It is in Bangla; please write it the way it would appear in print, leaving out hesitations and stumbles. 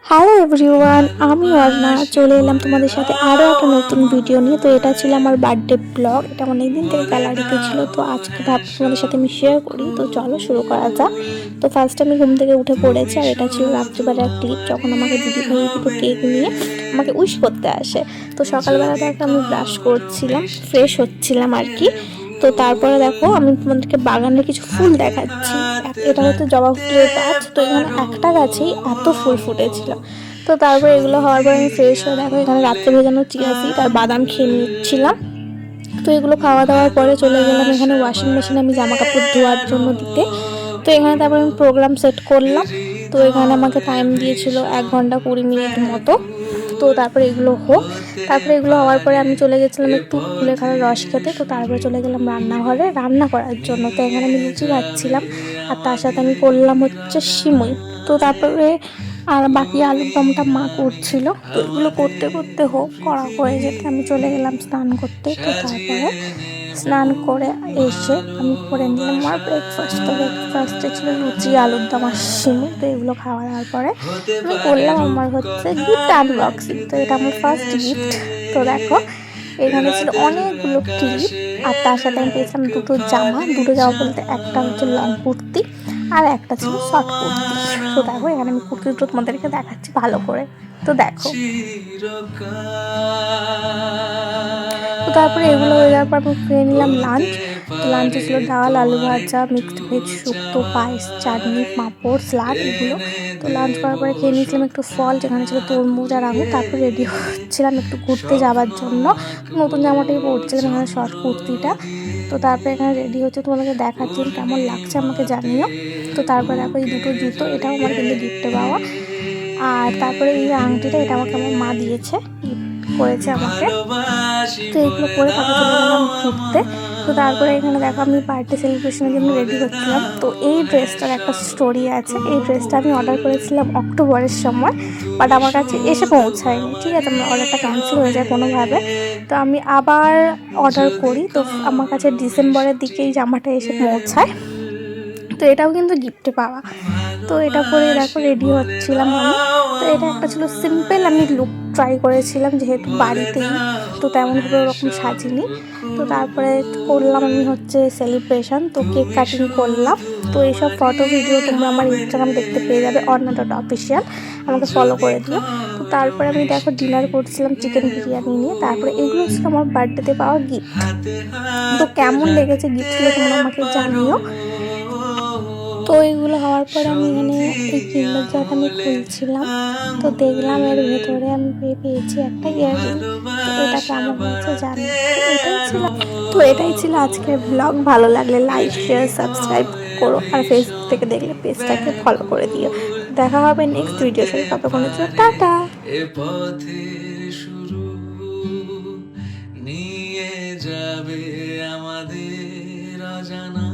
হ্যালো এভরিওয়ান, আমি অর্ণা চলে এলাম তোমাদের সাথে আরও একটা নতুন ভিডিও নিয়ে। তো এটা ছিল আমার বার্থডে ব্লগ। এটা অনেকদিন থেকে গ্যালারিতে ছিল, তো আজকে ভাবছি তোমাদের সাথে আমি শেয়ার করি। তো চলো শুরু করা যাক। তো ফার্স্ট আমি ঘুম থেকে উঠে পড়েছি, আর এটা ছিল রাত্রিবেলার ক্লিপ, যখন আমাকে দিদিভাই দুটো কেক নিয়ে আমাকে উইশ করতে আসে। তো সকালবেলা দেখো আমি ব্রাশ করছিলাম, ফ্রেশ হচ্ছিলাম আর কি। তো তারপরে দেখো আমি তোমাদেরকে বাগানের কিছু ফুল দেখাচ্ছি। এটা হচ্ছে জবা ফুলের গাছ। তো এখানে একটা গাছেই এত ফুল ফুটেছিল। তো তারপরে এগুলো হওয়ার পর আমি ফ্রেশ হয়ে দেখো এখানে রাত্রে ভেজানো চিয়া সিড আর বাদাম খেয়ে নিচ্ছিলাম। তো এগুলো খাওয়া দাওয়ার পরে চলে গেলাম এখানে ওয়াশিং মেশিনে আমি জামা কাপড় ধোয়ার জন্য দিতে। তো এখানে তারপরে আমি প্রোগ্রাম সেট করলাম। তো এখানে আমাকে টাইম দিয়েছিল 1 ঘন্টা 20 মিনিট মতো। তো তারপরে এগুলো তারপরে এগুলো হওয়ার পরে আমি চলে গেছিলাম একটু কুলেখাড়ার রস খেতে। তো তারপরে চলে গেলাম রান্নাঘরে রান্না করার জন্য। তো এখানে আমি লুচি ভাজছিলাম, আর তার সাথে আমি করলাম হচ্ছে সিমুই। তো তারপরে আর বাকি আলুর দমটা মা করছিল। তো এগুলো করতে করতে করা হয়ে যেতে আমি চলে গেলাম স্নান করতে। তো তারপরে স্নান করে এসে আমি করে নিলাম আমার ব্রেকফাস্ট। তো ব্রেকফাস্টে ছিল লুচি আলুর দম আর সিমুই। তো এগুলো খাওয়া দাওয়ার পরে আমি করলাম আমার হচ্ছে গিফট আনবক্সিং। তো এটা আমার ফার্স্ট গিফট। তো দেখো এখানে ছিল অনেকগুলো ক্লিপ, আর তার সাথে আমি পেয়েছিলাম দুটো জামা বলতে একটা হচ্ছে লং কুর্তি আর একটা ছিল শর্ট কুর্তি। তো দেখো এখানে আমি কুর্তি দুটো তোমাদেরকে দেখাচ্ছি ভালো করে। তো দেখো, তো তারপরে এগুলো হয়ে যাওয়ার পর আমি খেয়ে নিলাম লাঞ্চ। তো লাঞ্চে ছিল ডাল, আলু ভাজা, মিক্সড ভেজ, শুক্তো, পায়েস, চাটনি, পাঁপড়, স্যালাড এগুলো। তো লাঞ্চ করার পরে খেয়ে নিয়েছিলাম একটু ফল, যেখানে ছিল তরমুজ আর আঙুর। তারপর রেডি হচ্ছিলাম একটু ঘুরতে যাওয়ার জন্য। নতুন জামাটাই পরছিলাম, এখানে শর্ট কুর্তিটা। তো তারপরে এখানে রেডি হচ্ছে, তোমাদেরকে দেখাচ্ছি কেমন লাগছে আমাকে জানিও। তো তারপরে দেখো এই দুটো জুতো, এটাও আমার কিন্তু গিফটে পাওয়া। আর তারপরে এই আংটিটা, এটা আমাকে আমার মা দিয়েছে, করেছে আমাকে। তো এইগুলো করে তারপর চলে গেলাম ঘুরতে। তো তারপরে এখানে দেখো আমি বার্থডে সেলিব্রেশনের জন্য রেডি হচ্ছিলাম। তো এই ড্রেসটার একটা স্টোরি আছে। এই ড্রেসটা আমি অর্ডার করেছিলাম অক্টোবরের সময়, বাট আমার কাছে এসে পৌঁছায়নি। ঠিক আছে, আমার অর্ডারটা ক্যান্সেল হয়ে যায় কোনোভাবে। তো আমি আবার অর্ডার করি, তো আমার কাছে ডিসেম্বরের দিকেই জামাটা এসে পৌঁছায়। তো এটাও কিন্তু গিফটে পাওয়া। তো এটা পরে দেখো রেডি হচ্ছিলাম আমি। তো এটা একটা ছিল সিম্পল, আমি লুক ট্রাই করেছিলাম যেহেতু বাড়িতেই, তো তেমনভাবে ওরকম সাজিনি। তো তারপরে করলাম আমি হচ্ছে সেলিব্রেশন, তো কেক কাটিং করলাম। তো এইসব ফটো ভিডিও তোমরা আমার ইনস্টাগ্রাম দেখতে পেয়ে যাবে, অর্ণা.অফিসিয়াল, আমাকে ফলো করে দিও। তো তারপরে আমি দেখো ডিনার করছিলাম চিকেন বিরিয়ানি নিয়ে। তারপরে এগুলো ছিল আমার বার্থডেতে পাওয়া গিফট। তো কেমন লেগেছে গিফটগুলো তোমরা আমাকে জানিও। তো এইগুলো হওয়ার পরে আমি এখানে এই কিন্ডার জয়টা আমি খুলছিলাম। তো দেখলাম এর ভেতরে আমি পেয়েছি একটা ইয়াররিং। তো এটা কেমন হয়েছে জানি। তো এটাই ছিল আজকের ব্লগ। ভালো লাগলে লাইক, শেয়ার, সাবস্ক্রাইব করো, আর ফেসবুক থেকে দেখলে পেজটাকে ফলো করে দিও। দেখা হবে নেক্সট ভিডিওর সাথে, ততক্ষণের জন্য টাটা। এ পথের শুরু নিয়ে যাবে আমাদের অজানা।